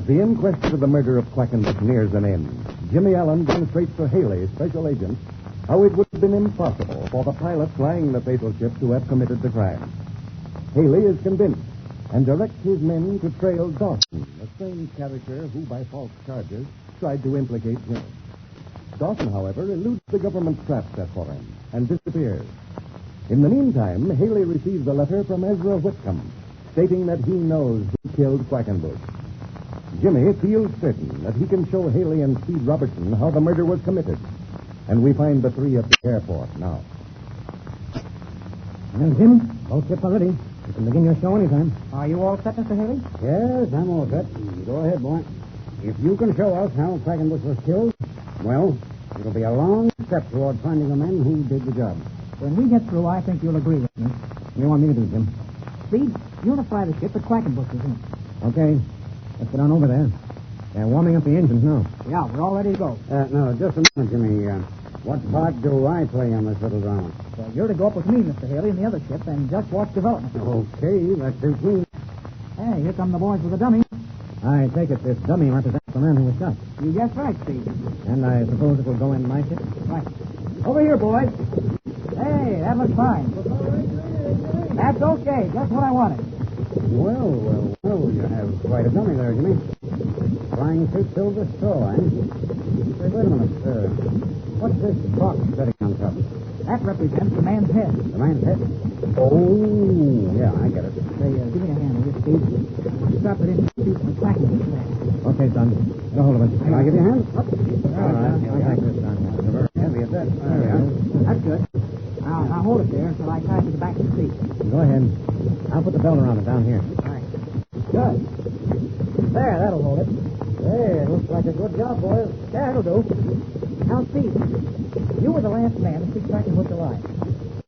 As the inquest into the murder of Quackenbush nears an end, Jimmy Allen demonstrates to Haley, special agent, how it would have been impossible for the pilot flying the fatal ship to have committed the crime. Haley is convinced and directs his men to trail Dawson, a strange character who, by false charges, tried to implicate Jimmy. Dawson, however, eludes the government trap set for him and disappears. In the meantime, Haley receives a letter from Ezra Whitcomb stating that he knows who killed Quackenbush. Jimmy feels certain that he can show Haley and Speed Robertson how the murder was committed. And we find the three at the airport now. Well, Jim, both ships are ready. You can begin your show anytime. Are you all set, Mr. Haley? Yes, I'm all set. Go ahead, boy. If you can show us how Quackenbush was killed, well, it'll be a long step toward finding the men who did the job. When we get through, I think you'll agree with me. What do you want me to do, Jim? Speed, you want to fly the ship at Quackenbush, isn't it? Okay. Let's get on over there. They're warming up the engines now. Yeah, we're all ready to go. No, just a minute, Jimmy. What part do I play on this little drama? Well, you're to go up with me, Mr. Haley, in the other ship, and just watch development. Okay, that suits me. Hey, here come the boys with the dummy. I take it this dummy represents the man who was shot. You guessed right, Speed. And I suppose it will go in my ship? Right. Over here, boys. Hey, that looks fine. That's okay. Just what I wanted. Well, you have quite a dummy there, Jimmy. Flying suit filled with straw, eh? Say, wait a minute. What's this box sitting on top? That represents the man's head. The man's head? Oh, yeah, I get it. Say, give me a hand with this, Speed. Strap it in the seat and crack it. Okay, son. Get a hold of it. Can I give you a hand? Up. All right. I'll take this, son. It's very heavy at that. There we are. That's good. Now hold it there until I tie it to the back of the seat. Go ahead. I'll put the belt around it down here. All right. Good. There, that'll hold it. Hey, looks like a good job, boys. Yeah, it'll do. Now, Speed, you were the last man to see Quackenbush alive.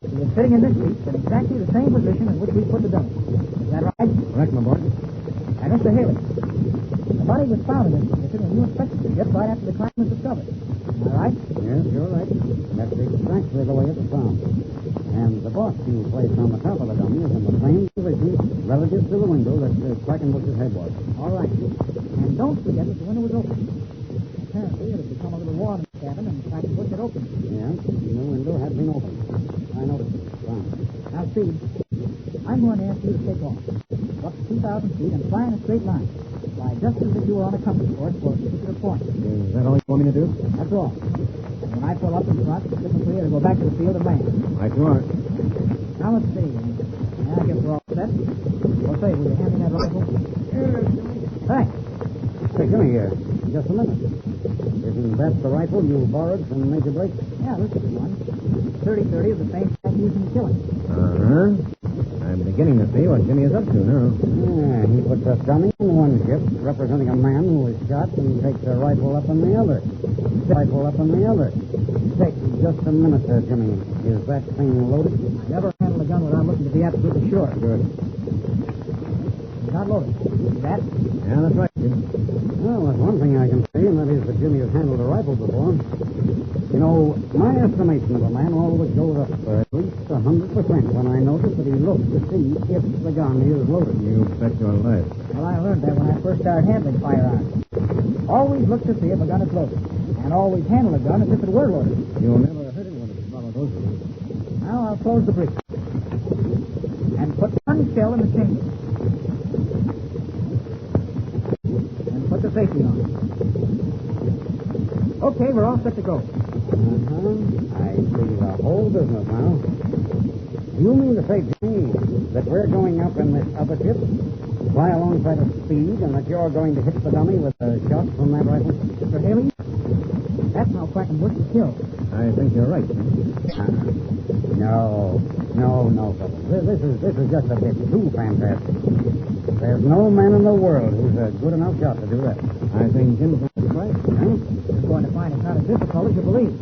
He was sitting in this seat in exactly the same position in which we put the dummy. Is that right? Correct, my boy. And Mr. Haley, the body was found in this position when you inspected the ship right after the crime was discovered. Am I right? Yes, you're right. That's exactly the way it was found. And the box you placed on the top of the dummy is in the same position relative to the window that Quackenbush's head was. All right. And don't forget that the window was open. Apparently, it had become a little warm in the cabin, and Quackenbush had opened it. Yeah, the window had been opened. I noticed it. Fine. Now, Speed, I'm going to ask you to take off. Go up to 2,000 feet and fly in a straight line. Fly just as if you were on a compass course for a particular point. Is that all you want me to do? That's all. And when I pull up in front, it's signal clear to go back to the field and land. Right you are. Now, let's see. I guess we're all set. Well, say, will you hand me that rifle? Thanks. Hey, Jimmy, just a minute. Isn't that the rifle you borrowed from Major Blake? Yeah, this is the one. 30-30 is the same thing used in the killing. I'm beginning to see what Jimmy is up to now. Yeah, he puts a dummy in one ship, representing a man who was shot, and takes a rifle up in the other. Say, just a minute, Jimmy. Is that thing loaded? I never handle a gun without looking to be absolutely sure. Good. It's not loaded. See that? Yeah, that's right, Jim. Well, there's one thing I can say, and that is that Jimmy has handled a rifle before. You know, my estimation of a man always goes up at least 100% when I notice that he looks to see if the gun is loaded. You bet your life. Well, I learned that when I first started handling firearms. Always look to see if a gun is loaded. And always handle a gun as if it were loaded. You'll never hurt anyone if you follow those rules. Now, I'll close the breech. And put one shell in the chamber. And put the safety on. Okay, we're all set to go. I see the whole business now. You mean to say, Jimmy, that we're going up in this other ship, fly alongside of Speed, and that you're going to hit the dummy with a shot from that rifle? Mr. Haley, that's how Quackenbush was killed. I think you're right, Jimmy. No, fellas. This is just a bit too fantastic. There's no man in the world who's a good enough shot to do that. I think Jim's right. You're going to find it not as difficult as you believe.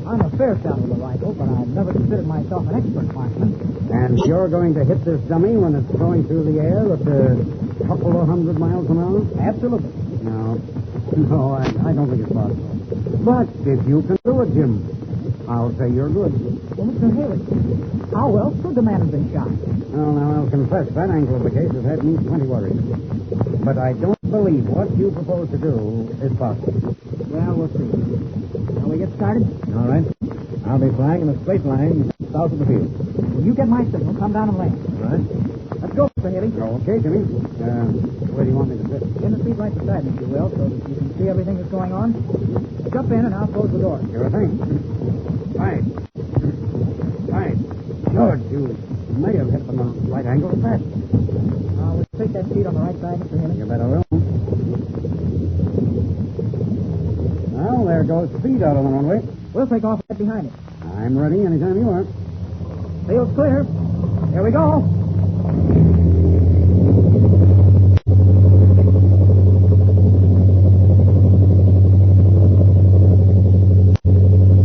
I'm a fair shot with a rifle, but I've never considered myself an expert marksman. And you're going to hit this dummy when it's going through the air at a couple of 100 miles an hour? Absolutely. No, I don't think it's possible. But if you can do it, Jim, I'll say you're good. Well, Mr. Haley, how else could the man have been shot? Well, now, I'll confess that angle of the case has had me plenty worried. But I don't believe what you propose to do is possible. Well, we'll see. Shall we get started? All right. I'll be flying in a straight line south of the field. When you get my signal, come down and land. All right. Let's go, Mr. Haley. Okay, Jimmy. Where do you want me to sit? In the seat right beside me, if you will, so that you can see everything that's going on. Jump in, and I'll close the door. Sure thing. Right. Right. George, you may have hit from a right angle at that. We'll take that seat on the right side, Mr. Haley. You better will. Well, there goes speed out on the runway. We'll take off right behind it. I'm ready anytime you are. Field's clear. Here we go.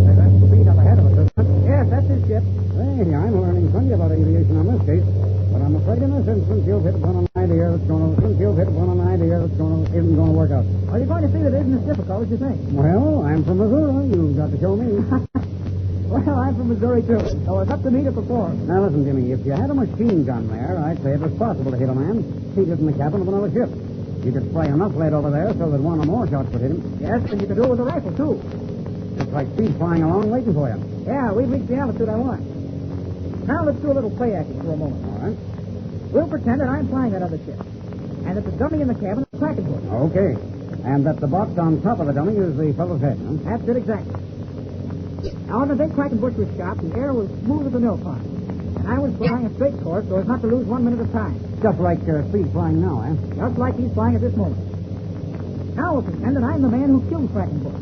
There's that speed up ahead of us, isn't it? Yes, that's his ship. Hey, I'm learning plenty about aviation on this case, but I'm afraid in this instance you've hit upon an idea that's going to isn't going to work out. Are you going to see that it isn't as difficult as you think? Well, I'm from Missouri. You've got to show me. Well, I'm from Missouri, too, so it's up to me to perform. Now, listen, Jimmy, if you had a machine gun there, I'd say it was possible to hit a man seated in the cabin of another ship. You could spray enough lead over there so that one or more shots would hit him. Yes, and you can do it with a rifle, too. It's like speed flying along waiting for you. Yeah, we've reached the altitude I want. Now let's do a little play acting for a moment. All right. We'll pretend that I'm flying that other ship, and that the dummy in the cabin is Quackenbush. Okay. And that the box on top of the dummy is the fellow's head, huh? That's it exactly. Now, when the big Quackenbush was shot, the air was smooth as a mill pond, and I was flying a straight course so as not to lose 1 minute of time. Just like speed flying now, eh? Just like he's flying at this moment. Now we'll pretend that I'm the man who killed Quackenbush.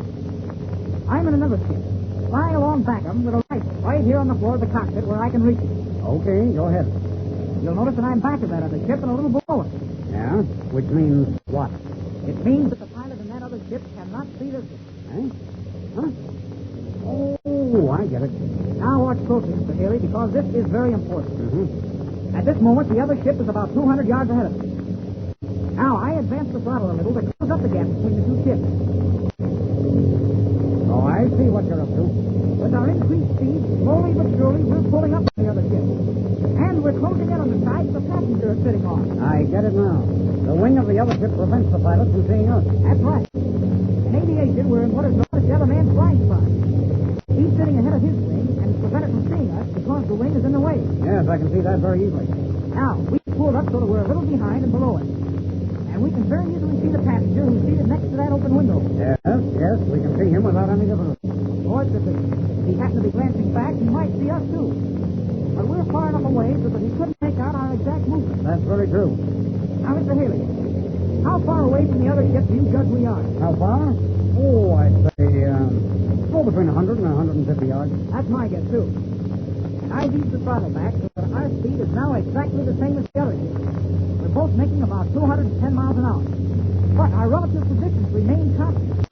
I'm in another ship, flying along back of him with a rifle right here on the floor of the cockpit where I can reach it. Okay, go ahead. You'll notice that I'm back of that other ship and a little below it. Yeah? Which means what? It means that the pilot in that other ship cannot see this one. Eh? Huh? Oh, I get it. Now watch closely, Mr. Haley, because this is very important. Mm-hmm. At this moment, the other ship is about 200 yards ahead of us. Now, I advance the throttle a little to close up the gap between the two ships. Oh, I see what you're up to. With our increased speed, slowly but surely, we're pulling up on the other ship. And we're closing in on the side the passenger is sitting on. I get it now. The wing of the other ship prevents the pilot from seeing us. That's right. In aviation, we're in what is known as the other man's blind spot. He's sitting ahead of his wing and is prevented from seeing us because the wing is in the way. Yes, I can see that very easily. Now, we pulled up so that we're a little behind and below it. And we can very easily see the passenger who's seated next to that open window. Yes, we can see him without any difficulty. Or if he happened to be glancing back, he might see us, too. But we're far enough away so that he couldn't make out our exact movement. That's very true. Now, Mr. Haley, how far away from the other ship do you judge we are? How far? Oh, I'd say, between 100 and 150 yards. That's my guess, too. And I've eased the throttle back so that our speed is now exactly the same as the other ship. We're both making about 210 miles an hour. But our relative positions remain constant.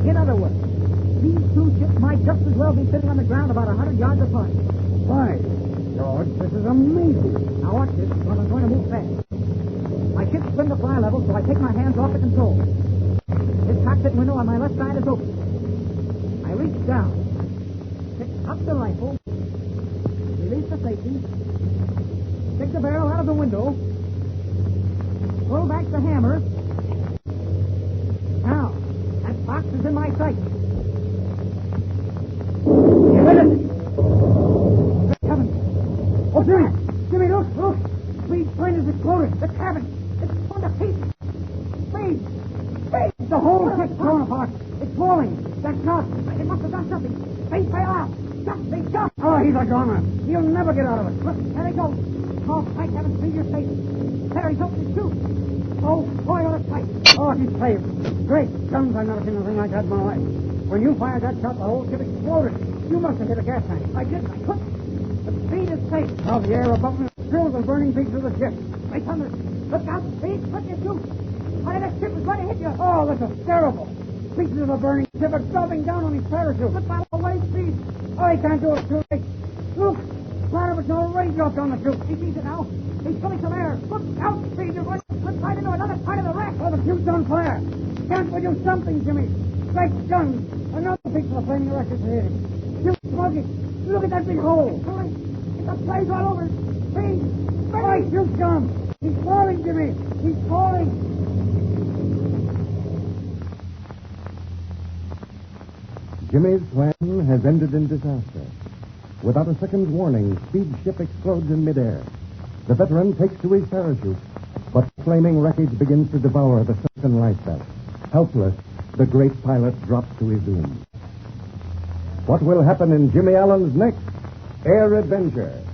In other words, these two ships might just as well be sitting on the ground about 100 yards apart. Why, George, this is amazing. Now watch this, because I'm going to move fast. My ship's spin to fly level, so I take my hands off the controls. This cockpit window on my left side is open. I reach down, pick up the rifle, release the safety, take the barrel out of the window, pull back the hammer. Now, that box is in my sight. You hit it! Good heavens! Oh, Jimmy, look! Speed's plane is exploded. The cabin, it's torn to pieces. Speed! The whole ship's torn apart. It's falling. That shot, it must have done something. Speed fell out. Shot! Oh, he's a goner. He'll never get out of it. Look, there he goes. Oh, Mike, haven't seen your face. There, he's opening his chute. Oh, boy, on his pipe. Oh, he's saved. Great guns, I've never seen anything like that in my life. When you fired that shot, the whole ship exploded. You must have hit a gas tank. I couldn't. The speed is safe. Now the air above me fills the burning pieces of the ship. Wait, thunder. Look out, Speed. Put your chute. Why, that ship is going to hit you. Oh, this is terrible. Pieces of the burning ship are dropping down on his parachute. Look by the way, Speed. Oh, he can't do it too late. Look, part of it's already dropped on the chute. He sees it now. He's filling some air. Look out, Speed. You're going to slip right into another part of the wreck. Oh, the chute's on fire. Can't we do something, Jimmy? Great guns. Another piece of the flaming wreck is hitting. Chute smoking. Look at that big hole. Hurry. It's a blaze all over. Speed. My chute's gone. He's falling, Jimmy. He's falling. Jimmy's plan has ended in disaster. Without a second's warning, Speed's ship explodes in midair. The veteran takes to his parachute, but flaming wreckage begins to devour the sunken lifebelt. Helpless, the great pilot drops to his doom. What will happen in Jimmy Allen's next air adventure?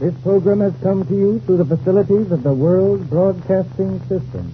This program has come to you through the facilities of the World Broadcasting System.